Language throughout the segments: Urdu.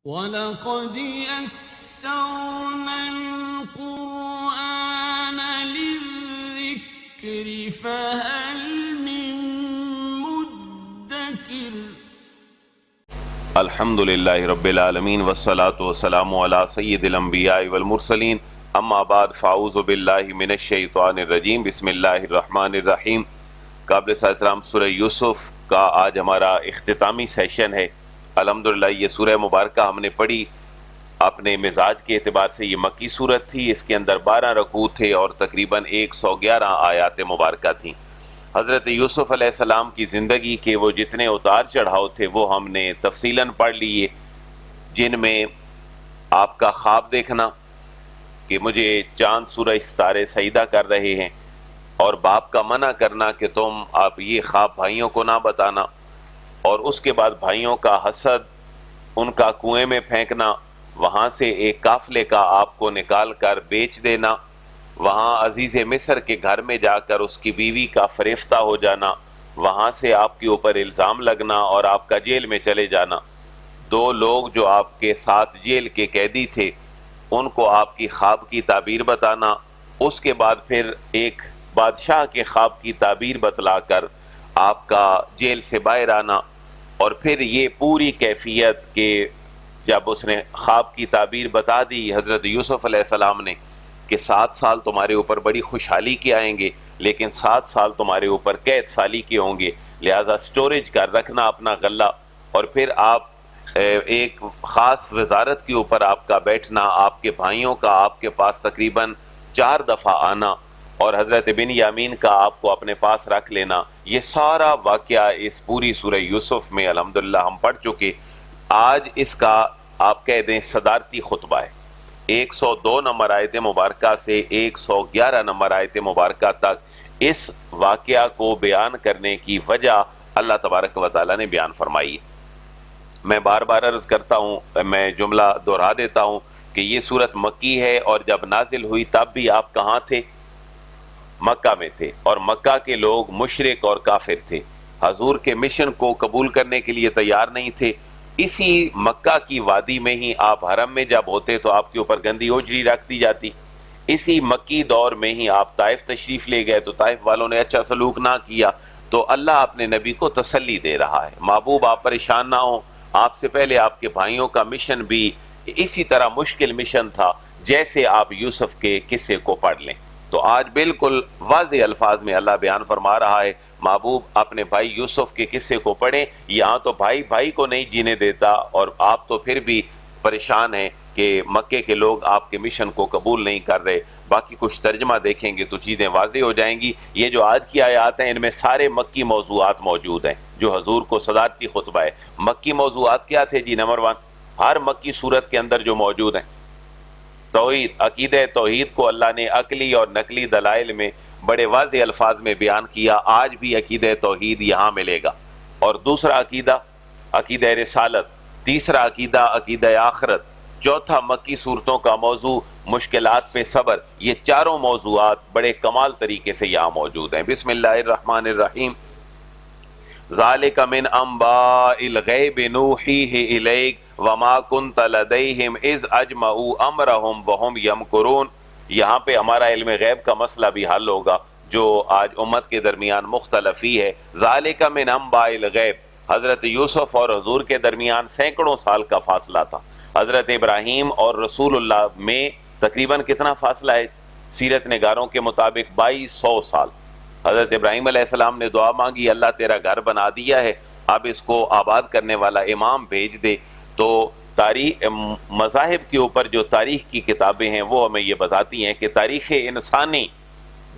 وَلَقَدْ يَسَّرْنَا الْقُرْآنَ لِلذِّكْرِ فَهَلْ مِن مُّدَّكِرٍ۔ الحمد للہ رب العالمین والصلاة والسلام علی سید الانبیاء والمرسلین، اما بعد فاعوذ باللہ من الشیطان الرجیم، بسم اللہ الرحمن الرحیم۔ قابل احترام سورہ یوسف کا آج ہمارا اختتامی سیشن ہے۔ الحمدللہ یہ سورہ مبارکہ ہم نے پڑھی، اپنے مزاج کے اعتبار سے یہ مکی صورت تھی، اس کے اندر 12 رکوع تھے اور تقریباً 111 آیات مبارکہ تھیں۔ حضرت یوسف علیہ السلام کی زندگی کے وہ جتنے اتار چڑھاؤ تھے وہ ہم نے تفصیلاً پڑھ لیے، جن میں آپ کا خواب دیکھنا کہ مجھے چاند سورج ستارے سجدہ کر رہے ہیں، اور باپ کا منع کرنا کہ تم آپ یہ خواب بھائیوں کو نہ بتانا، اور اس کے بعد بھائیوں کا حسد، ان کا کنویں میں پھینکنا، وہاں سے ایک قافلے کا آپ کو نکال کر بیچ دینا، وہاں عزیز مصر کے گھر میں جا کر اس کی بیوی کا فریفتہ ہو جانا، وہاں سے آپ کے اوپر الزام لگنا اور آپ کا جیل میں چلے جانا، 2 لوگ جو آپ کے ساتھ جیل کے قیدی تھے ان کو آپ کی خواب کی تعبیر بتانا، اس کے بعد پھر ایک بادشاہ کے خواب کی تعبیر بتلا کر آپ کا جیل سے باہر آنا، اور پھر یہ پوری کیفیت کہ جب اس نے خواب کی تعبیر بتا دی حضرت یوسف علیہ السلام نے کہ 7 سال تمہارے اوپر بڑی خوشحالی کے آئیں گے، لیکن 7 سال تمہارے اوپر قید سالی کے ہوں گے، لہذا سٹوریج کر رکھنا اپنا غلہ، اور پھر آپ ایک خاص وزارت کے اوپر آپ کا بیٹھنا، آپ کے بھائیوں کا آپ کے پاس تقریباً 4 دفعہ آنا، اور حضرت بن یامین کا آپ کو اپنے پاس رکھ لینا، یہ سارا واقعہ اس پوری سورہ یوسف میں الحمدللہ ہم پڑھ چکے۔ آج اس کا آپ کہہ دیں صدارتی خطبہ ہے، 102 نمبر آیت مبارکہ سے 111 نمبر آیت مبارکہ تک اس واقعہ کو بیان کرنے کی وجہ اللہ تبارک و تعالیٰ نے بیان فرمائی ہے۔ میں بار بار عرض کرتا ہوں، میں جملہ دہرا دیتا ہوں کہ یہ صورت مکی ہے، اور جب نازل ہوئی تب بھی آپ کہاں تھے؟ مکہ میں تھے، اور مکہ کے لوگ مشرک اور کافر تھے، حضور کے مشن کو قبول کرنے کے لیے تیار نہیں تھے۔ اسی مکہ کی وادی میں ہی آپ حرم میں جب ہوتے تو آپ کے اوپر گندی اوجری رکھ دی جاتی، اسی مکی دور میں ہی آپ طائف تشریف لے گئے تو طائف والوں نے اچھا سلوک نہ کیا، تو اللہ اپنے نبی کو تسلی دے رہا ہے، محبوب آپ پریشان نہ ہوں، آپ سے پہلے آپ کے بھائیوں کا مشن بھی اسی طرح مشکل مشن تھا جیسے آپ یوسف کے قصے کو پڑھ لیں۔ تو آج بالکل واضح الفاظ میں اللہ بیان فرما رہا ہے، محبوب اپنے بھائی یوسف کے قصے کو پڑھیں، یہاں تو بھائی بھائی کو نہیں جینے دیتا، اور آپ تو پھر بھی پریشان ہیں کہ مکے کے لوگ آپ کے مشن کو قبول نہیں کر رہے۔ باقی کچھ ترجمہ دیکھیں گے تو چیزیں واضح ہو جائیں گی۔ یہ جو آج کی آیات ہیں ان میں سارے مکی موضوعات موجود ہیں جو حضور کو صدارتی خطبہ ہے۔ مکی موضوعات کیا تھے جی؟ نمبر 1، ہر مکی صورت کے اندر جو موجود ہیں، توحید، عقیدہ توحید کو اللہ نے عقلی اور نقلی دلائل میں بڑے واضح الفاظ میں بیان کیا، آج بھی عقیدہ توحید یہاں ملے گا۔ اور دوسرا عقیدہ، عقیدہ رسالت، تیسرا عقیدہ، عقیدہ آخرت، چوتھا مکی صورتوں کا موضوع مشکلات پہ صبر، یہ چاروں موضوعات بڑے کمال طریقے سے یہاں موجود ہیں۔ بسم اللہ الرحمن الرحیم۔ ذالک من انباء الغیب نوحیہ الیک وما کنت لدیہم اذ اجمعوا امرہم وہم یمکرون۔ یہاں پہ ہمارا علم غیب کا مسئلہ بھی حل ہوگا جو آج امت کے درمیان مختلف ہی ہے۔ ذالک من انباء الغیب، حضرت یوسف اور حضور کے درمیان سینکڑوں سال کا فاصلہ تھا، حضرت ابراہیم اور رسول اللہ میں تقریباً کتنا فاصلہ ہے؟ سیرت نگاروں کے مطابق 2200 سال۔ حضرت ابراہیم علیہ السلام نے دعا مانگی، اللہ تیرا گھر بنا دیا ہے، اب اس کو آباد کرنے والا امام بھیج دے۔ تو تاریخ مذاہب کے اوپر جو تاریخ کی کتابیں ہیں وہ ہمیں یہ بتاتی ہیں کہ تاریخ انسانی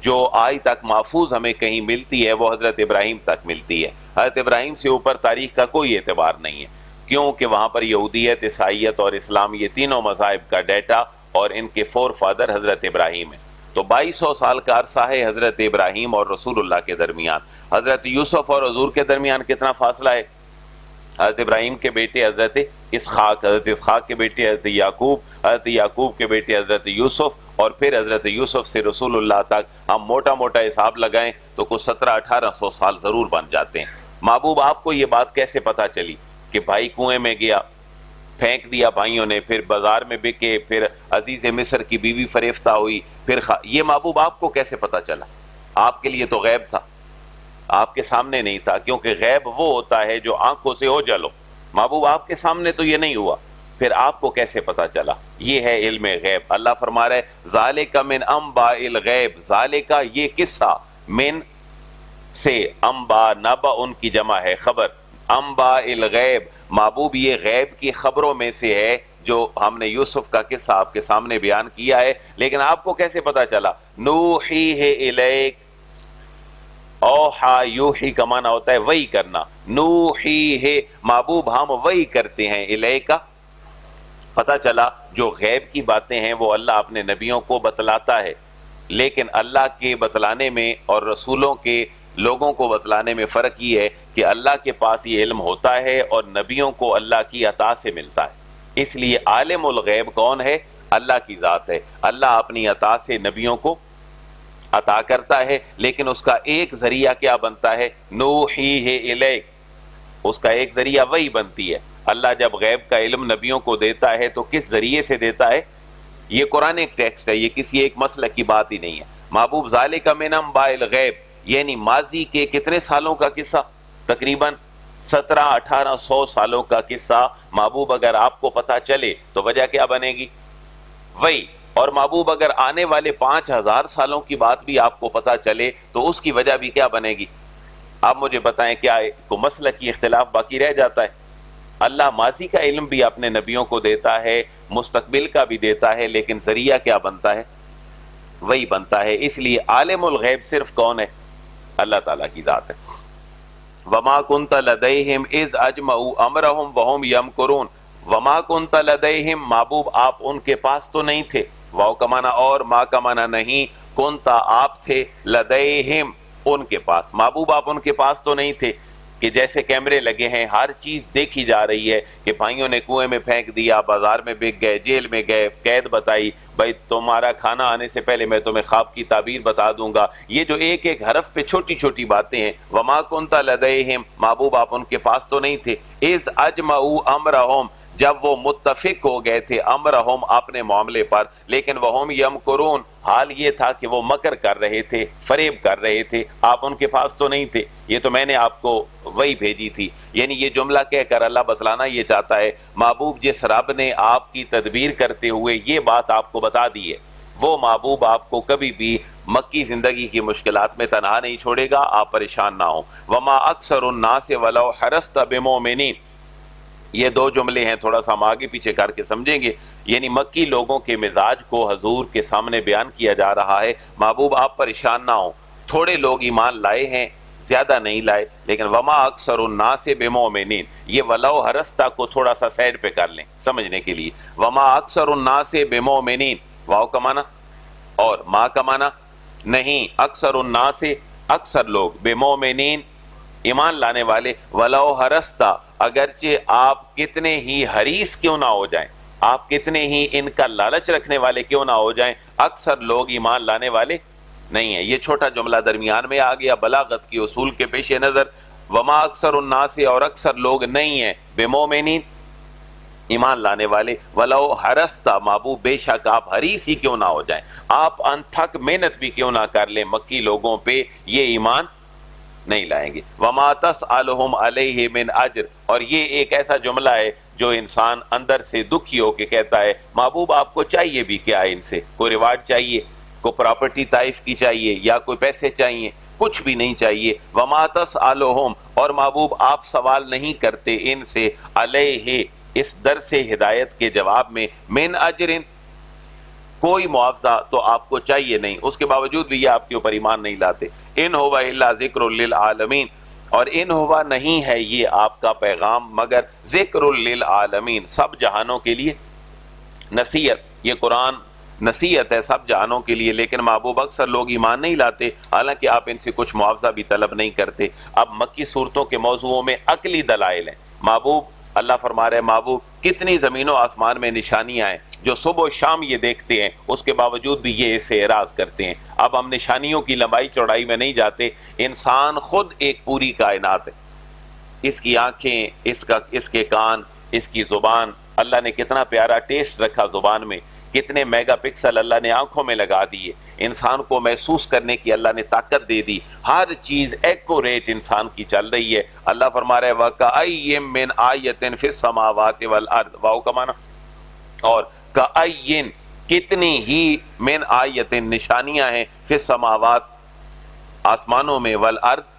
جو آج تک محفوظ ہمیں کہیں ملتی ہے وہ حضرت ابراہیم تک ملتی ہے، حضرت ابراہیم سے اوپر تاریخ کا کوئی اعتبار نہیں ہے، کیونکہ وہاں پر یہودیت، عیسائیت اور اسلام یہ تینوں مذاہب کا ڈیٹا اور ان کے فور فادر حضرت ابراہیم ہیں۔ تو 2200 سال کا عرصہ ہے حضرت ابراہیم اور رسول اللہ کے درمیان۔ حضرت یوسف اور حضور کے درمیان کتنا فاصلہ ہے؟ حضرت ابراہیم کے بیٹے حضرت اسحاق، حضرت اسحاق کے بیٹے حضرت یعقوب، حضرت یعقوب کے بیٹے حضرت یوسف، اور پھر حضرت یوسف سے رسول اللہ تک ہم موٹا موٹا حساب لگائیں تو کچھ 1700-1800 سال ضرور بن جاتے ہیں۔ محبوب آپ کو یہ بات کیسے پتہ چلی کہ بھائی کنویں میں گیا، پھینک دیا بھائیوں نے، پھر بازار میں بکے، پھر عزیز مصر کی بیوی فریفتہ ہوئی، پھر یہ محبوب آپ کو کیسے پتہ چلا؟ آپ کے لیے تو غیب تھا، آپ کے سامنے نہیں تھا، کیونکہ غیب وہ ہوتا ہے جو آنکھوں سے اوجھل ہو۔ محبوب آپ کے سامنے تو یہ نہیں ہوا، پھر آپ کو کیسے پتا چلا؟ یہ ہے علم غیب۔ اللہ فرما رہا ہے ذالک من انباء الغیب، ذالک یہ قصہ، من سے، انباء نبا ان کی جمع ہے خبر، انباء الغیب محبوب یہ غیب کی خبروں میں سے ہے جو ہم نے یوسف کا قصہ آپ کے سامنے بیان کیا ہے، لیکن آپ کو کیسے پتا چلا؟ نوحیہ الیک، اوحا یوحی کا معنی ہوتا ہے وحی کرنا، نوحیہ محبوب ہم وحی کرتے ہیں، الیکا پتہ چلا جو غیب کی باتیں ہیں وہ اللہ اپنے نبیوں کو بتلاتا ہے، لیکن اللہ کے بتلانے میں اور رسولوں کے لوگوں کو بتلانے میں فرق یہ ہے کہ اللہ کے پاس یہ علم ہوتا ہے اور نبیوں کو اللہ کی عطا سے ملتا ہے۔ اس لیے عالم الغیب کون ہے؟ اللہ کی ذات ہے۔ اللہ اپنی عطا سے نبیوں کو عطا کرتا ہے، لیکن اس کا ایک ذریعہ کیا بنتا ہے؟ نوحیہ الیک، اس کا ایک ذریعہ وہی بنتی ہے۔ اللہ جب غیب کا علم نبیوں کو دیتا ہے تو کس ذریعے سے دیتا ہے؟ یہ قرآن ایک ٹیکسٹ ہے، یہ کسی ایک مسلک کی بات ہی نہیں ہے۔ محبوب ذالک من انباء الغیب یعنی ماضی کے کتنے سالوں کا قصہ؟ تقریباً 1700-1800 سالوں کا قصہ۔ محبوب اگر آپ کو پتہ چلے تو وجہ کیا بنے گی؟ وہی۔ اور محبوب اگر آنے والے 5000 سالوں کی بات بھی آپ کو پتہ چلے تو اس کی وجہ بھی کیا بنے گی؟ آپ مجھے بتائیں، کیا کوئی مسلکی اختلاف باقی رہ جاتا ہے؟ اللہ ماضی کا علم بھی اپنے نبیوں کو دیتا ہے، مستقبل کا بھی دیتا ہے، لیکن ذریعہ کیا بنتا ہے؟ وہی بنتا ہے۔ اس لیے عالم الغیب صرف کون ہے؟ اللہ تعالیٰ کی ذات ہے۔ وما كنت لديهم اذ اجمعوا امرهم وهم يمكرون، وما كنت لديهم محبوب آپ ان کے پاس تو نہیں تھے، واو کا معنی اور، ما کا معنی نہیں، کنتا آپ تھے، لدیہم ان کے پاس، محبوب آپ ان کے پاس تو نہیں تھے کہ جیسے کیمرے لگے ہیں ہر چیز دیکھی جا رہی ہے کہ بھائیوں نے کنویں میں پھینک دیا، بازار میں بک گئے، جیل میں گئے، قید بتائی، بھائی تمہارا کھانا آنے سے پہلے میں تمہیں خواب کی تعبیر بتا دوں گا۔ یہ جو ایک ایک حرف پہ چھوٹی چھوٹی باتیں ہیں، وما کنت لدیہم محبوب آپ ان کے پاس تو نہیں تھے، اذ اجمعوا امرہم جب وہ متفق ہو گئے تھے، امرہم اپنے معاملے پر، لیکن وہم یمکرون حال یہ تھا کہ وہ مکر کر رہے تھے، فریب کر رہے تھے، آپ ان کے پاس تو نہیں تھے۔ یہ تو میں نے آپ کو وہی بھیجی تھی، یعنی یہ جملہ کہہ کر اللہ بتلانا یہ چاہتا ہے محبوب جس رب نے آپ کی تدبیر کرتے ہوئے یہ بات آپ کو بتا دی ہے، وہ محبوب آپ کو کبھی بھی مکی زندگی کی مشکلات میں تنہا نہیں چھوڑے گا، آپ پریشان نہ ہوں۔ وما اکثر الناس ولو حرصت بمؤمنین، یہ دو جملے ہیں، تھوڑا سا ہم آگے پیچھے کر کے سمجھیں گے، یعنی مکی لوگوں کے مزاج کو حضور کے سامنے بیان کیا جا رہا ہے۔ محبوب آپ پریشان نہ ہوں، تھوڑے لوگ ایمان لائے ہیں، زیادہ نہیں لائے، لیکن وما اکثر الناس بمؤمنین، یہ ولو حرصت کو تھوڑا سا سائڈ پہ کر لیں سمجھنے کے لیے۔ وما اکثر الناس بمؤمنین، واو کا معنی اور، ما کا معنی نہیں، اکثر الناس اکثر لوگ، بمؤمنین ایمان لانے والے، ولو حرصت اگرچہ آپ کتنے ہی حریص کیوں نہ ہو جائیں، آپ کتنے ہی ان کا لالچ رکھنے والے کیوں نہ ہو جائیں، اکثر لوگ ایمان لانے والے نہیں ہیں۔ یہ چھوٹا جملہ درمیان میں آ گیا بلاغت کی اصول کے پیش نظر، وما اکثر الناس اور اکثر لوگ نہیں ہیں، بمؤمنین ایمان لانے والے، ولو حرصت محبوب بے شک آپ حریص ہی کیوں نہ ہو جائیں، آپ انتھک محنت بھی کیوں نہ کر لیں مکی لوگوں پہ، یہ ایمان نہیں لائیں گے۔ وما تسألہم علیہ من اجر، اور یہ ایک ایسا جملہ ہے جو انسان اندر سے دکھی ہو کے کہتا ہے محبوب آپ کو چاہیے بھی کیا ہے، ان سے کوئی ریوارڈ چاہیے، کوئی پراپرٹی طائف کی چاہیے، یا کوئی پیسے چاہیے، کچھ بھی نہیں چاہیے۔ وما تسألہم اور محبوب آپ سوال نہیں کرتے ان سے، علیہ اس درس ہدایت کے جواب میں، من اجر کوئی معاوضہ تو آپ کو چاہیے نہیں، اس کے باوجود بھی یہ آپ کے اوپر ایمان نہیں لاتے۔ ان ہوا الا ذکر للعالمین، اور ان ہوا نہیں ہے یہ آپ کا پیغام مگر ذکر للعالمین، سب جہانوں کے لیے نصیحت، یہ قرآن نصیحت ہے سب جہانوں کے لیے، لیکن محبوب اکثر لوگ ایمان نہیں لاتے، حالانکہ آپ ان سے کچھ معاوضہ بھی طلب نہیں کرتے۔ اب مکی صورتوں کے موضوعوں میں عقلی دلائل ہیں، محبوب اللہ فرما رہے محبوب کتنی زمین و آسمان میں نشانیاں ہیں جو صبح و شام یہ دیکھتے ہیں، اس کے باوجود بھی یہ اس سے اعراض کرتے ہیں۔ اب ہم نشانیوں کی لمبائی چوڑائی میں نہیں جاتے، انسان خود ایک پوری کائنات ہے، اس کی آنکھیں، اس کے کان، اس کی زبان، اللہ نے کتنا پیارا ٹیسٹ رکھا زبان میں، کتنے میگا پکسل اللہ نے آنکھوں میں لگا دیے، انسان کو محسوس کرنے کی اللہ نے طاقت دے دی، ہر چیز ایکوریٹ انسان کی چل رہی ہے۔ اللہ فرما رہا ہے وَكَأَيٍّ مِّنْ آیَةٍ فِي السَّمَاوَاتِ وَالْأَرْضِ، واو کا معنی، اور کأین کتنی ہی من آیت نشانیاں ہیں، فی السماوات آسمانوں میں، والارض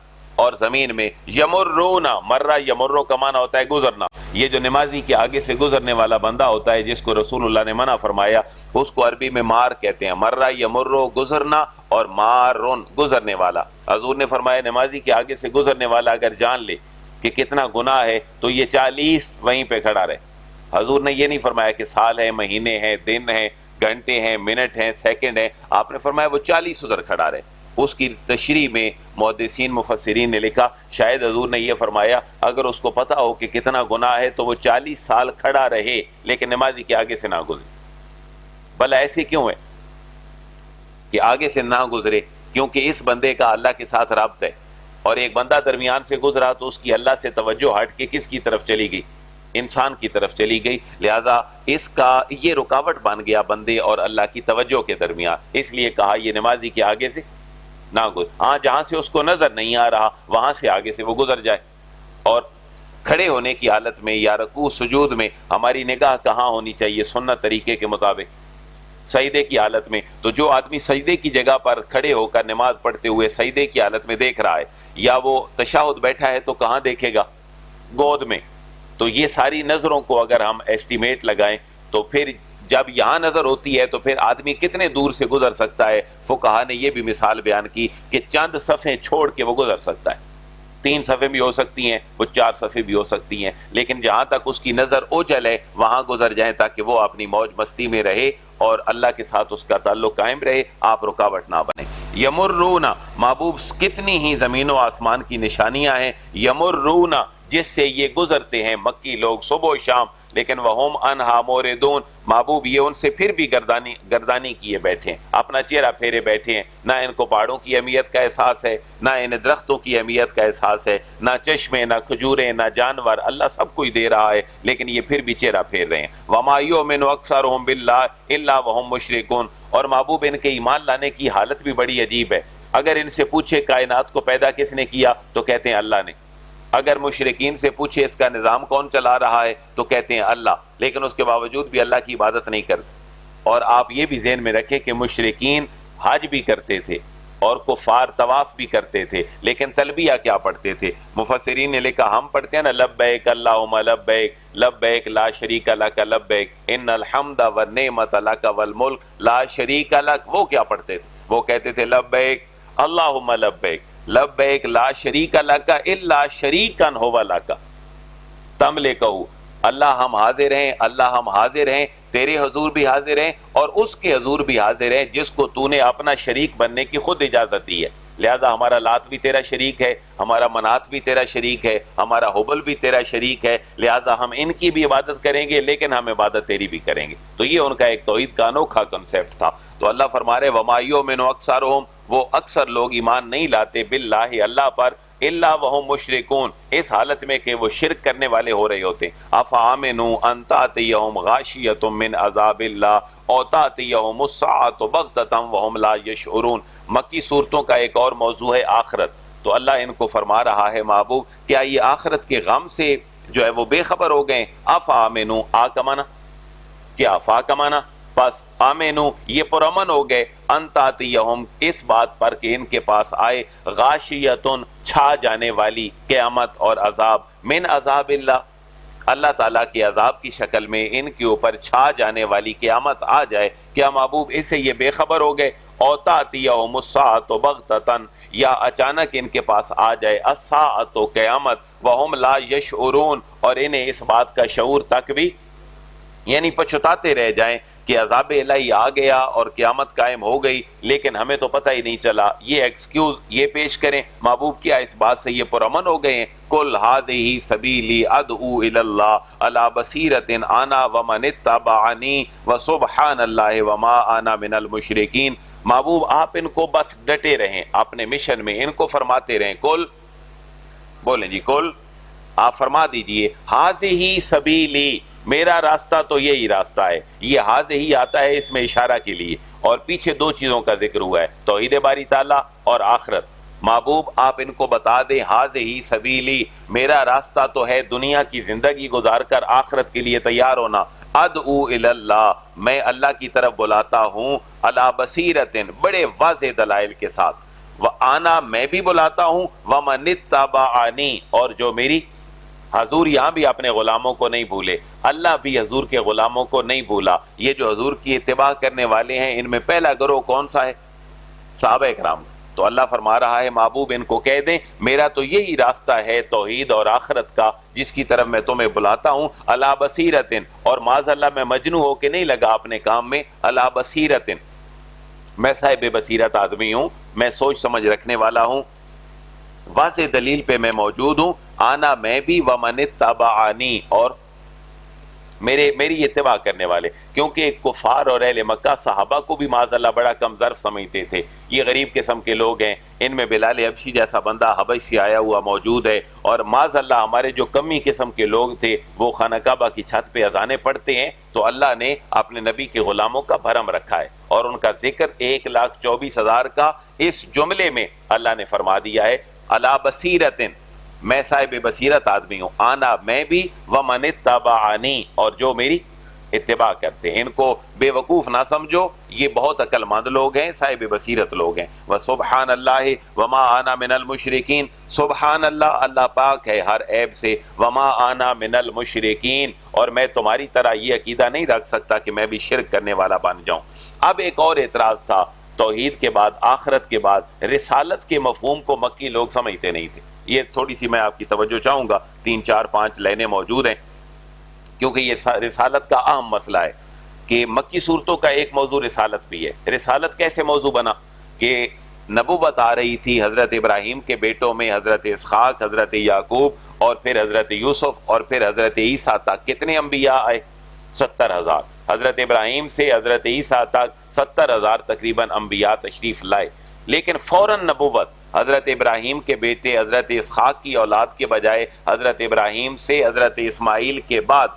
اور زمین میں، یمرونا، مرہ یمرو کا معنی ہوتا ہے گزرنا۔ یہ جو نمازی کے آگے سے گزرنے والا بندہ ہوتا ہے جس کو رسول اللہ نے منع فرمایا، اس کو عربی میں مار کہتے ہیں، مرہ یمرو گزرنا، اور مارون گزرنے والا۔ حضور نے فرمایا نمازی کے آگے سے گزرنے والا اگر جان لے کہ کتنا گناہ ہے تو یہ 40 وہیں پہ کھڑا رہے۔ حضور نے یہ نہیں فرمایا کہ سال ہے، مہینے ہیں، دن ہیں، گھنٹے ہیں، منٹ ہیں، سیکنڈ ہیں، آپ نے فرمایا وہ 40 ادھر کھڑا رہے۔ اس کی تشریح میں محدثین مفسرین نے لکھا شاید حضور نے یہ فرمایا اگر اس کو پتا ہو کہ کتنا گناہ ہے تو وہ 40 سال کھڑا رہے لیکن نمازی کے آگے سے نہ گزرے۔ بھلا ایسے کیوں ہے کہ آگے سے نہ گزرے؟ کیونکہ اس بندے کا اللہ کے ساتھ رابطہ ہے، اور ایک بندہ درمیان سے گزرا تو اس کی اللہ سے توجہ ہٹ کے کس کی طرف چلی گئی؟ انسان کی طرف چلی گئی، لہذا اس کا یہ رکاوٹ بن گیا بندے اور اللہ کی توجہ کے درمیان، اس لیے کہا یہ نمازی کے آگے سے نہ گزر۔ ہاں جہاں سے اس کو نظر نہیں آ رہا وہاں سے آگے سے وہ گزر جائے۔ اور کھڑے ہونے کی حالت میں یا رکوع سجود میں ہماری نگاہ کہاں ہونی چاہیے سنت طریقے کے مطابق؟ سجدے کی حالت میں۔ تو جو آدمی سجدے کی جگہ پر کھڑے ہو کر نماز پڑھتے ہوئے سجدے کی حالت میں دیکھ رہا ہے، یا وہ تشہد بیٹھا ہے تو کہاں دیکھے گا؟ گود میں۔ تو یہ ساری نظروں کو اگر ہم ایسٹیمیٹ لگائیں تو پھر جب یہاں نظر ہوتی ہے تو پھر آدمی کتنے دور سے گزر سکتا ہے؟ فقہا نے یہ بھی مثال بیان کی کہ چند صفحے چھوڑ کے وہ گزر سکتا ہے، 3 صفحے بھی ہو سکتی ہیں، وہ 4 صفحے بھی ہو سکتی ہیں، لیکن جہاں تک اس کی نظر اوجل ہے وہاں گزر جائیں تاکہ وہ اپنی موج مستی میں رہے اور اللہ کے ساتھ اس کا تعلق قائم رہے، آپ رکاوٹ نہ بنے۔ یمرونا، محبوب کتنی ہی زمین و آسمان کی نشانیاں ہیں، یمرونا جس سے یہ گزرتے ہیں مکی لوگ صبح و شام، لیکن وہم انہا موردون، محبوب یہ ان سے پھر بھی گردانی کیے بیٹھے ہیں، اپنا چہرہ پھیرے بیٹھے ہیں، نہ ان کو پہاڑوں کی اہمیت کا احساس ہے، نہ ان درختوں کی اہمیت کا احساس ہے، نہ چشمے، نہ کھجوریں، نہ جانور، اللہ سب کو ہی دے رہا ہے لیکن یہ پھر بھی چہرہ پھیر رہے ہیں۔ وما یؤمن اکثرهم باللہ الا وهم مشرکون، اور محبوب ان کے ایمان لانے کی حالت بھی بڑی عجیب ہے۔ اگر ان سے پوچھے کائنات کو پیدا کس نے کیا تو کہتے ہیں اللہ نے، اگر مشرکین سے پوچھے اس کا نظام کون چلا رہا ہے تو کہتے ہیں اللہ، لیکن اس کے باوجود بھی اللہ کی عبادت نہیں کرتے۔ اور آپ یہ بھی ذہن میں رکھیں کہ مشرکین حج بھی کرتے تھے اور کفار طواف بھی کرتے تھے، لیکن تلبیہ کیا پڑھتے تھے؟ مفسرین نے لکھا ہم پڑھتے ہیں نا لبیک اللہم لبیک لبیک لا شریک لک لبیک ان الحمد والنعمت لک والملک لا شریک لک، وہ کیا پڑھتے تھے؟ وہ کہتے تھے لبیک اللہم لبیک لبیک لا شریک لک الا شریکا هو لک تملکہ، اللہ ہم حاضر ہیں، اللہ ہم حاضر ہیں، تیرے حضور بھی حاضر ہیں اور اس کے حضور بھی حاضر ہیں جس کو تو نے اپنا شریک بننے کی خود اجازت دی ہے۔ لہذا ہمارا لات بھی تیرا شریک ہے، ہمارا منات بھی تیرا شریک ہے، ہمارا حبل بھی تیرا شریک ہے، لہذا ہم ان کی بھی عبادت کریں گے لیکن ہم عبادت تیری بھی کریں گے۔ تو یہ ان کا ایک توحید کا انوکھا کنسیپٹ تھا۔ تو اللہ فرما رہے وما یؤمن اکثرهم، وہ اکثر لوگ ایمان نہیں لاتے باللہ اللہ پر، الا وهم مشرکون، اس حالت میں کہ وہ شرک کرنے والے ہو رہے ہوتے ہیں۔ افامنوا ان تاتیہم غاشیۃ من عذاب اللہ او تاتیہم الساعۃ بغتۃ وهم لا یشعرون۔ مکی صورتوں کا ایک اور موضوع ہے آخرت، تو اللہ ان کو فرما رہا ہے محبوب کیا یہ آخرت کے غم سے جو ہے وہ بے خبر ہو گئے؟ افامنوا، آ کا معنی کیا؟ فا کا معنی، پس آمینو یہ پرامن ہو گئے، انتاتیہم اس بات پر کہ ان کے پاس آئے، غاشیتن چھا جانے والی قیامت اور عذاب، من عذاب اللہ اللہ تعالیٰ کے عذاب کی شکل میں ان کے اوپر چھا جانے والی قیامت آ جائے، کیا محبوب اس سے یہ بے خبر ہو گئے؟ او تاتیہم الساعۃ بغتۃ، یا اچانک ان کے پاس آ جائے الساعۃ قیامت، وہم لا یشعرون، اور انہیں اس بات کا شعور تک بھی یعنی پچھتاتے رہ جائیں کہ عذاب الہی آ گیا اور قیامت قائم ہو گئی لیکن ہمیں تو پتہ ہی نہیں چلا، یہ ایکسکیوز یہ پیش کریں۔ محبوب کیا اس بات سے یہ پرامن ہو گئے ہیں؟ قل ھذہ سبیلی ادعو الی اللہ علی بصیرۃ انا ومن اتبعنی وسبحان اللہ وما انا من المشرکین۔ محبوب آپ ان کو بس ڈٹے رہیں اپنے مشن میں، ان کو فرماتے رہیں، قل بولیں جی، قل آپ فرما دیجئے، ھذہ سبیلی، میرا راستہ تو یہی راستہ ہے. یہ حاضر ہی آتا ہے اس میں اشارہ کے لیے, اور پیچھے دو چیزوں کا ذکر ہوا ہے, توحید باری تعالیٰ اور آخرت. محبوب آپ ان کو بتا دیں حاضر ہی سبیلی, میرا راستہ تو ہے دنیا کی زندگی گزار کر آخرت کے لیے تیار ہونا. ادعو الی اللہ, میں اللہ کی طرف بلاتا ہوں, علی بصیرۃ, بڑے واضح دلائل کے ساتھ. وَأَنَا, میں بھی بلاتا ہوں, وَمَنِ اتَّبَعَنِی, اور جو میری. حضور یہاں بھی اپنے غلاموں کو نہیں بھولے, اللہ بھی حضور کے غلاموں کو نہیں بھولا. یہ جو حضور کی اتباع کرنے والے ہیں ان میں پہلا گروہ کون سا ہے؟ صحابہ کرام. تو اللہ فرما رہا ہے محبوب ان کو کہہ دیں میرا تو یہی راستہ ہے توحید اور آخرت کا جس کی طرف میں تمہیں بلاتا ہوں. علی بصیرۃ, اور معاذ اللہ میں مجنوں ہو کے نہیں لگا اپنے کام میں. علی بصیرۃ, میں صاحب بصیرت آدمی ہوں, میں سوچ سمجھ رکھنے والا ہوں, واضح دلیل پہ میں موجود ہوں. آنا, میں بھی, ومن اتبعانی, اور میری اتباع کرنے والے. کیونکہ کفار اور اہل مکہ صحابہ کو بھی معاذ اللہ بڑا کم ظرف سمجھتے تھے. یہ غریب قسم کے لوگ ہیں, ان میں بلال حبشی جیسا بندہ حبش سے آیا ہوا موجود ہے, اور معاذ اللہ ہمارے جو کمی قسم کے لوگ تھے وہ خانہ کعبہ کی چھت پہ اذانیں پڑھتے ہیں. تو اللہ نے اپنے نبی کے غلاموں کا بھرم رکھا ہے, اور ان کا ذکر 1,24,000 کا اس جملے میں اللہ نے فرما دیا ہے. علی بصیرۃ, میں صاحب بصیرت آدمی ہوں. آنا, میں بھی, ومن اتبعانی, اور جو میری اتباع کرتے ہیں. ان کو بے وقوف نہ سمجھو, یہ بہت عقل مند لوگ ہیں, صاحب بصیرت لوگ ہیں. وسبحان اللہ وما انا من المشرکین, سبحان اللہ, اللہ پاک ہے ہر عیب سے. وما انا من المشرکین, اور میں تمہاری طرح یہ عقیدہ نہیں رکھ سکتا کہ میں بھی شرک کرنے والا بن جاؤں. اب ایک اور اعتراض تھا, توحید کے بعد آخرت کے بعد رسالت کے مفہوم کو مکی لوگ سمجھتے نہیں تھے. یہ تھوڑی سی میں آپ کی توجہ چاہوں گا, 3 4 5 لائنیں موجود ہیں, کیونکہ یہ رسالت کا اہم مسئلہ ہے کہ مکی صورتوں کا ایک موضوع رسالت بھی ہے. رسالت کیسے موضوع بنا کہ نبوت آ رہی تھی حضرت ابراہیم کے بیٹوں میں, حضرت اسحاق, حضرت یعقوب, اور پھر حضرت یوسف, اور پھر حضرت عیسیٰ تک. کتنے انبیاء آئے؟ 70,000. حضرت ابراہیم سے حضرت عیسیٰ تک 70,000 تقریباً انبیاء تشریف لائے. لیکن فوراً نبوت حضرت ابراہیم کے بیٹے حضرت اسحاق کی اولاد کے بجائے حضرت ابراہیم سے حضرت اسماعیل کے بعد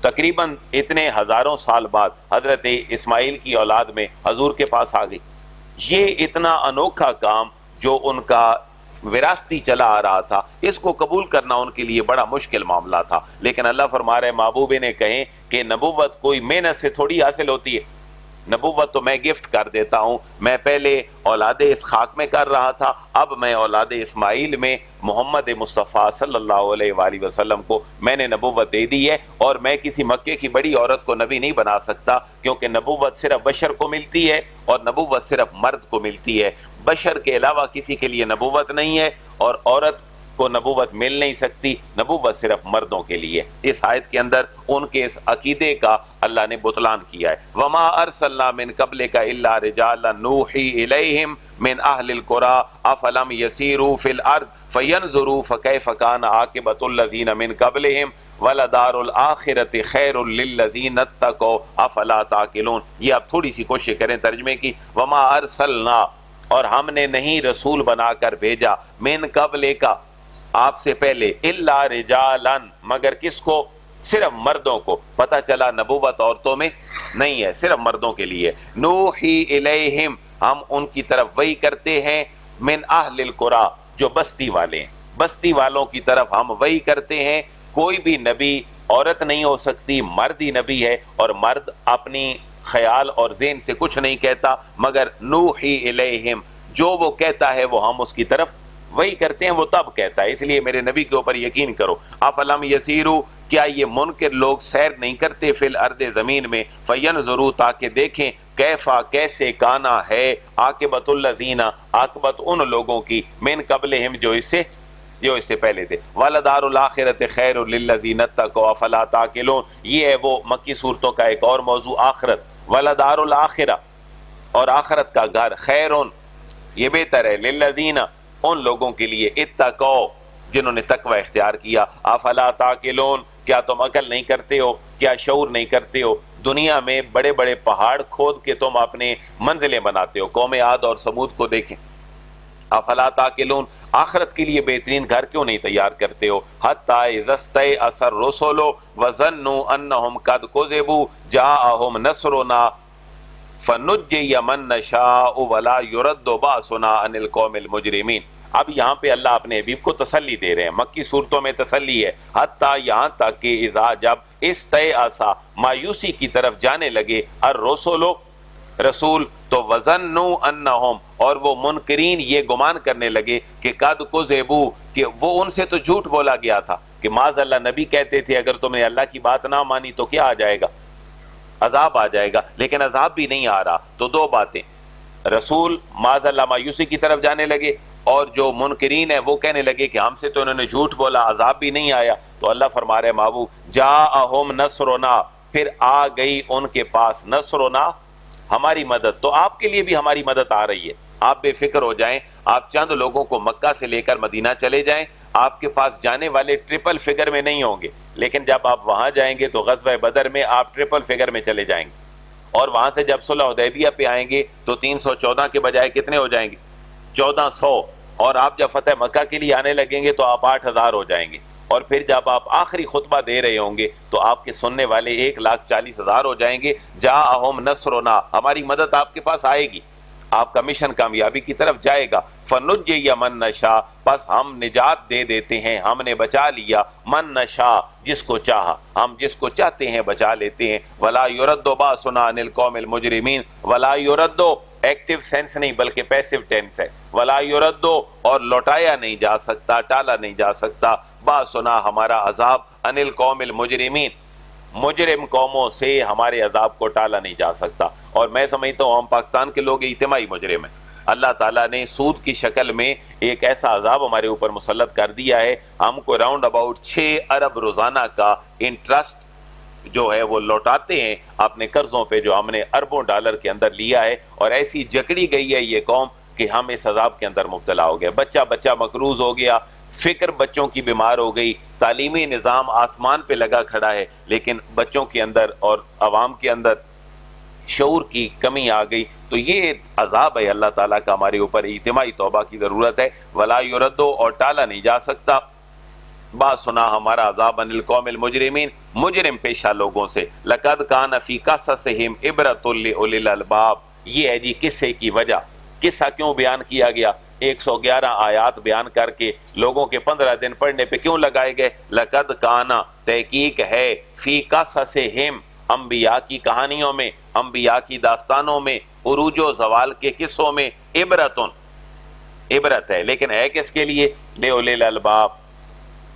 تقریباً اتنے ہزاروں سال بعد حضرت اسماعیل کی اولاد میں حضور کے پاس آ گئی. یہ اتنا انوکھا کام جو ان کا وراثتی چلا آ رہا تھا, اس کو قبول کرنا ان کے لیے بڑا مشکل معاملہ تھا. لیکن اللہ فرما رہے محبوب نے کہیں کہ نبوت کوئی محنت سے تھوڑی حاصل ہوتی ہے. نبوت تو میں گفٹ کر دیتا ہوں. میں پہلے اولاد اسحاق میں کر رہا تھا, اب میں اولاد اسماعیل میں محمد مصطفیٰ صلی اللہ علیہ وآلہ وسلم کو میں نے نبوت دے دی ہے. اور میں کسی مکے کی بڑی عورت کو نبی نہیں بنا سکتا, کیونکہ نبوت صرف بشر کو ملتی ہے, اور نبوت صرف مرد کو ملتی ہے. بشر کے علاوہ کسی کے لیے نبوت نہیں ہے, اور عورت کو نبوت مل نہیں سکتی. نبوت صرف مردوں کے لیے. اس آیت کے اندر ان کے اس عقیدے کا اللہ نے بطلان کیا ہے. وما ارسلنا من قبلک الا رجالا نوحی الیہم من اہل القری افلم یسیروا فی الارض فینظروا فکیف کان عاقبۃ الذین من قبلہم ولدار الآخرۃ خیر للذین اتقوا افلا تعقلون. یہ آپ تھوڑی سی کوشش کریں ترجمے کی. وما ارسلنا, اور ہم نے نہیں رسول بنا کر بھیجا, من قبلک, آپ سے پہلے, الا رجالا, مگر کس کو؟ صرف مردوں کو. پتہ چلا نبوت عورتوں میں نہیں ہے, صرف مردوں کے لیے. نوحی الیہم, ہم ان کی طرف وحی کرتے ہیں, من اہل القری, جو بستی والے ہیں, بستی والوں کی طرف ہم وحی کرتے ہیں. کوئی بھی نبی عورت نہیں ہو سکتی, مرد ہی نبی ہے, اور مرد اپنی خیال اور ذہن سے کچھ نہیں کہتا, مگر نوحی الیہم, جو وہ کہتا ہے وہ ہم اس کی طرف وہی کرتے ہیں, وہ تب کہتا ہے. اس لیے میرے نبی کے اوپر یقین کرو. افلم یسیروا, کیا یہ منکر لوگ سیر نہیں کرتے, فی الارض, زمین میں, فینظروا, تاکہ دیکھیں, کیفا, کیسے, کانا ہے, عاقبۃ الذین, عاقبت ان لوگوں کی, من قبلہم, جو اس سے پہلے تھے. ولدار الآخرۃ خیر للذین اتقوا افلا تعقلون. یہ ہے وہ مکی صورتوں کا ایک اور موضوع, آخرت. ولدار الآخرہ, اور آخرت کا گھر, خیرون, یہ بہتر ہے, للذین, ان لوگوں کے لیے, اتقوا, جنہوں نے تقوی اختیار کیا. افلا تعقلون, کیا تم عقل نہیں کرتے ہو, کیا شعور نہیں کرتے ہو؟ دنیا میں بڑے بڑے پہاڑ کھود کے تم اپنے منزلیں بناتے ہو. قوم عاد اور ثمود کو دیکھیں. افلا تعقلون, آخرت کے لیے بہترین گھر کیوں نہیں تیار کرتے ہو؟ حتی اذا استیأس الرسل وظنوا انہم قد کذبوا جاءہم نصرنا فنجی من نشاء ولا یرد باسنا عن القوم المجرمین۔ اب یہاں پہ اللہ اپنے حبیب کو تسلی دے رہے ہیں، مکی صورتوں میں تسلی ہے، حتیٰ یہاں تک کہ اذا جب استیأسا مایوسی کی طرف جانے لگے الرسل رسول تو وظنوا انہم اور وہ منکرین یہ گمان کرنے لگے کہ قد کذبوا کہ وہ ان سے تو جھوٹ بولا گیا تھا، کہ معاذ اللہ نبی کہتے تھے اگر تم نے اللہ کی بات نہ مانی تو کیا آ جائے گا؟ عذاب آ جائے گا، لیکن عذاب بھی نہیں آ رہا۔ تو دو باتیں، رسول معاذ اللہ مایوسی کی طرف جانے لگے، اور جو منکرین ہیں وہ کہنے لگے کہ ہم سے تو انہوں نے جھوٹ بولا، عذاب بھی نہیں آیا۔ تو اللہ فرما رہے محبوب جاءہم نصرنا، پھر آ گئی ان کے پاس نصرنا ہماری مدد۔ تو آپ کے لیے بھی ہماری مدد آ رہی ہے، آپ بے فکر ہو جائیں۔ آپ چند لوگوں کو مکہ سے لے کر مدینہ چلے جائیں، آپ کے پاس جانے والے ٹرپل فگر میں نہیں ہوں گے، لیکن جب آپ وہاں جائیں گے تو غزوہ بدر میں آپ ٹرپل فگر میں چلے جائیں گے، اور وہاں سے جب صلح حدیبیہ پہ آئیں گے تو 314 کے بجائے کتنے ہو جائیں گے؟ 1400، اور آپ جب فتح مکہ کے لیے آنے لگیں گے تو آپ 8000 ہو جائیں گے، اور پھر جب آپ آخری خطبہ دے رہے ہوں گے تو آپ کے سننے والے 1,40,000 ہو جائیں گے۔ جاءہم نصرنا، ہماری مدد آپ کے پاس آئے گی، آپ کا مشن کامیابی کی طرف جائے گا۔ فنجی من نشاء، پس ہم نجات دے دیتے ہیں، ہم نے بچا لیا من نشاء جس کو چاہا، ہم جس کو چاہتے ہیں بچا لیتے ہیں۔ ولا یرد باسنا عن القوم المجرمین، ولا یرد ایکٹیو سینس نہیں بلکہ پیسو ٹینس ہے، ولا یرد اور لوٹایا نہیں جا سکتا، ٹالا نہیں جا سکتا، باسنا ہمارا عذاب عن القوم المجرمین، مجرم قوموں سے ہمارے عذاب کو ٹالا نہیں جا سکتا۔ اور میں سمجھتا ہوں ہم پاکستان کے لوگ اجتماعی مجرم ہیں، اللہ تعالیٰ نے سود کی شکل میں ایک ایسا عذاب ہمارے اوپر مسلط کر دیا ہے، ہم کو راؤنڈ اباؤٹ 6 ارب روزانہ کا انٹرسٹ جو ہے وہ لوٹاتے ہیں اپنے قرضوں پہ جو ہم نے اربوں ڈالر کے اندر لیا ہے، اور ایسی جکڑی گئی ہے یہ قوم کہ ہم اس عذاب کے اندر مبتلا ہو گئے۔ بچہ مقروض ہو گیا، فکر بچوں کی بیمار ہو گئی، تعلیمی نظام آسمان پہ لگا کھڑا ہے، لیکن بچوں کے اندر اور عوام کے اندر شعور کی کمی آ گئی۔ تو یہ عذاب ہے اللہ تعالیٰ کا ہمارے اوپر، اجتماعی توبہ کی ضرورت ہے۔ ولا یردو اور ٹالا نہیں جا سکتا، بات سنا ہمارا عذاب عن القوم المجرمین، مجرم پیشہ لوگوں سے۔ لقد کان فی قصصہم عبرۃ لأولی الالباب، یہ ہے جی قصے کی وجہ، قصہ کیوں بیان کیا گیا؟ 111 آیات بیان کر کے لوگوں کے 15 دن پڑھنے پہ کیوں لگائے گئے؟ لقد کان، تحقیق ہے، فی قصصہم، انبیاء کی کہانیوں میں، انبیاء کی داستانوں میں، عروج و زوال کے قصوں میں، عبرت ہے، لیکن ہے کس کے لیے؟ لأولی الالباب،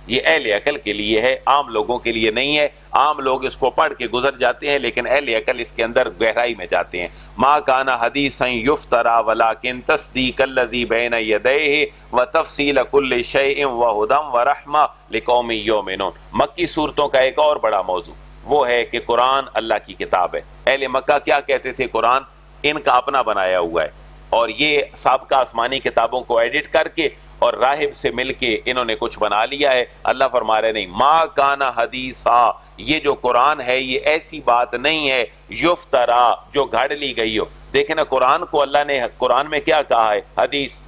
یہ اہل عقل کے لیے ہے، عام لوگوں کے لیے نہیں ہے۔ عام لوگ اس کو پڑھ کے گزر جاتے ہیں، لیکن اہل عقل اس کے اندر گہرائی میں جاتے ہیں۔ ما کان حدیثا یفترا ولکن تصدیق الذی بین یدیہ وتفصیل کل شیء وہدی ورحمۃ لقوم یؤمنون۔ مکی صورتوں کا ایک اور بڑا موضوع وہ ہے کہ قرآن اللہ کی کتاب ہے۔ اہل مکہ کیا کہتے تھے؟ قرآن ان کا اپنا بنایا ہوا ہے، اور یہ سابقہ آسمانی کتابوں کو ایڈٹ کر کے اور راہب سے مل کے انہوں نے کچھ بنا لیا ہے۔ اللہ فرما رہے نہیں، ما کان حدیثا، یہ جو قرآن ہے یہ ایسی بات نہیں ہے یفترا جو گھڑ لی گئی ہو۔ دیکھیں نا، قرآن کو اللہ نے قرآن میں کیا کہا ہے؟ حدیث۔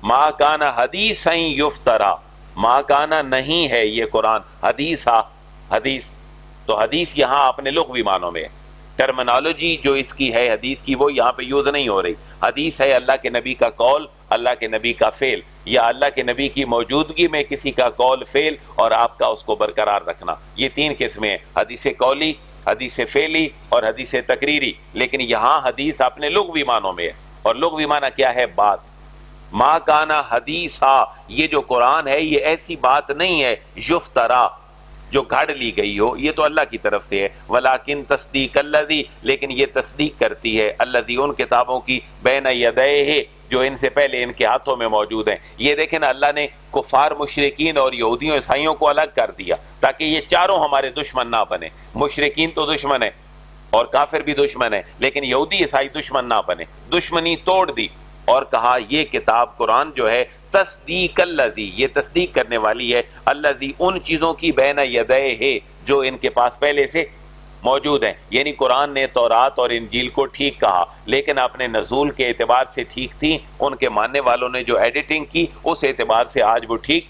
ما کان حدیثا یفترا، ما کان نہیں ہے یہ قرآن حدیثا، حدیث تو حدیث یہاں اپنے لغوی معنوں میں ہے، ٹرمنالوجی جو اس کی ہے حدیث کی وہ یہاں پہ یوز نہیں ہو رہی۔ حدیث ہے اللہ کے نبی کا قول، اللہ کے نبی کا فعل، یا اللہ کے نبی کی موجودگی میں کسی کا قول فعل اور آپ کا اس کو برقرار رکھنا۔ یہ 3 قسمیں ہیں، حدیث قولی، حدیث فعلی اور حدیث تقریری۔ لیکن یہاں حدیث اپنے لغوی معنوں میں ہے، اور لغوی معنی کیا ہے؟ بات۔ ما کانا حدیثا، یہ جو قرآن ہے یہ ایسی بات نہیں ہے یفترا جو گھڑ لی گئی ہو، یہ تو اللہ کی طرف سے ہے۔ ولیکن تصدیق الذی، لیکن یہ تصدیق کرتی ہے الذی، ان کتابوں کی، بین یدیہ، جو ان سے پہلے ان کے ہاتھوں میں موجود ہیں۔ یہ دیکھیں نا، اللہ نے کفار مشرکین اور یہودیوں عیسائیوں کو الگ کر دیا تاکہ یہ چاروں ہمارے دشمن نہ بنے۔ مشرکین تو دشمن ہیں اور کافر بھی دشمن ہیں، لیکن یہودی عیسائی دشمن نہ بنے، دشمنی توڑ دی، اور کہا یہ کتاب قرآن جو ہے تصدیق الذی، یہ تصدیق کرنے والی ہے الذی، ان چیزوں کی، بین یدیہ، جو ان کے پاس پہلے سے موجود ہیں، یعنی قرآن نے تورات اور انجیل کو ٹھیک کہا، لیکن اپنے نزول کے اعتبار سے ٹھیک تھی، ان کے ماننے والوں نے جو ایڈیٹنگ کی اس اعتبار سے آج وہ ٹھیک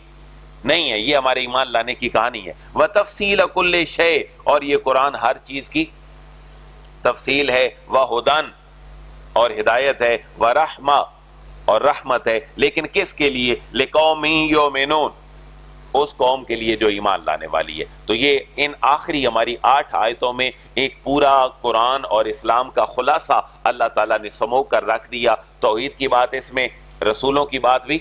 نہیں ہے۔ یہ ہمارے ایمان لانے کی کہانی ہے۔ وَتَفْصِيلَ كُلِّ شَيْءٍ، اور یہ قرآن ہر چیز کی تفصیل ہے، وَهُدًى، اور ہدایت ہے، وَرَحْمَةً، اور رحمت ہے، لیکن کس کے لیے؟ لِقَوْمٍ يُؤْمِنُونَ، اس قوم کے لیے جو ایمان لانے والی ہے۔ تو یہ ان آخری ہماری 8 آیتوں میں ایک پورا قرآن اور اسلام کا خلاصہ اللہ تعالیٰ نے سمو کر رکھ دیا۔ توحید کی بات اس میں، رسولوں کی بات بھی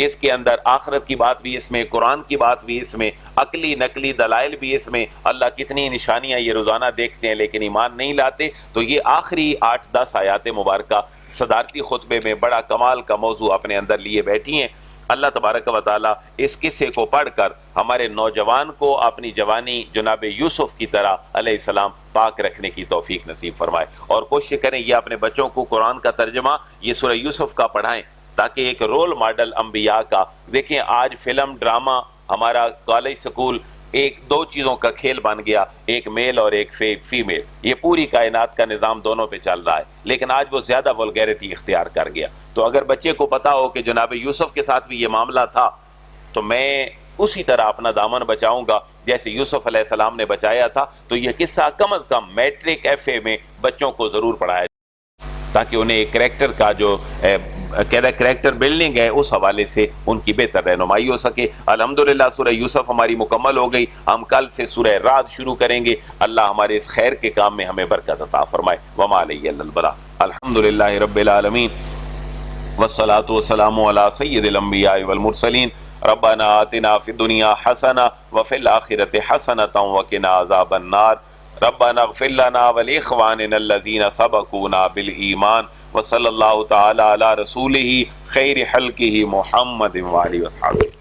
اس کے اندر، آخرت کی بات بھی اس میں، قرآن کی بات بھی اس میں، عقلی نقلی دلائل بھی اس میں۔ اللہ کتنی نشانیاں یہ روزانہ دیکھتے ہیں لیکن ایمان نہیں لاتے۔ تو یہ آخری 8-10 آیات مبارکہ صدارتی خطبے میں بڑا کمال کا موضوع اپنے اندر لیے بیٹھی ہیں۔ اللہ تبارک و تعالیٰ اس قصے کو پڑھ کر ہمارے نوجوان کو اپنی جوانی جناب یوسف کی طرح علیہ السلام پاک رکھنے کی توفیق نصیب فرمائے، اور کوشش کریں یہ اپنے بچوں کو قرآن کا ترجمہ یہ سورہ یوسف کا پڑھائیں، تاکہ ایک رول ماڈل انبیاء کا۔ دیکھیں آج فلم ڈرامہ ہمارا کالج سکول ایک 2 چیزوں کا کھیل بن گیا، ایک میل اور ایک فیمیل، یہ پوری کائنات کا نظام دونوں پہ چل رہا ہے، لیکن آج وہ زیادہ ولگیرٹی اختیار کر گیا۔ تو اگر بچے کو پتا ہو کہ جناب یوسف کے ساتھ بھی یہ معاملہ تھا تو میں اسی طرح اپنا دامن بچاؤں گا جیسے یوسف علیہ السلام نے بچایا تھا، تو یہ قصہ کم از کم میٹرک FA میں بچوں کو ضرور پڑھایا جائے، تاکہ انہیں ایک کریکٹر کا جو کریکٹر بلڈنگ ہے اس حوالے سے ان کی بہتر رہنمائی ہو سکے۔ الحمدللہ سورہ یوسف ہماری مکمل ہو گئی، ہم کل سے سورہ رعد شروع کریں گے۔ اللہ ہمارے اس خیر کے کام میں ہمیں برکت عطا فرمائے۔ وما علیہ الا البلاغ۔ الحمدللہ رب العالمین، والصلاة والسلام علی سید الانبیاء والمرسلین۔ ربنا آتنا فی الدنیا حسنہ وفی الآخرۃ حسنۃ وقنا عذاب النار۔ ربنا اغفر لنا ولاخواننا الذین سبقونا بالایمان، وصلی اللہ تعالی علی رسولہ خیر خلقہ محمد وآلہ وصحبہ۔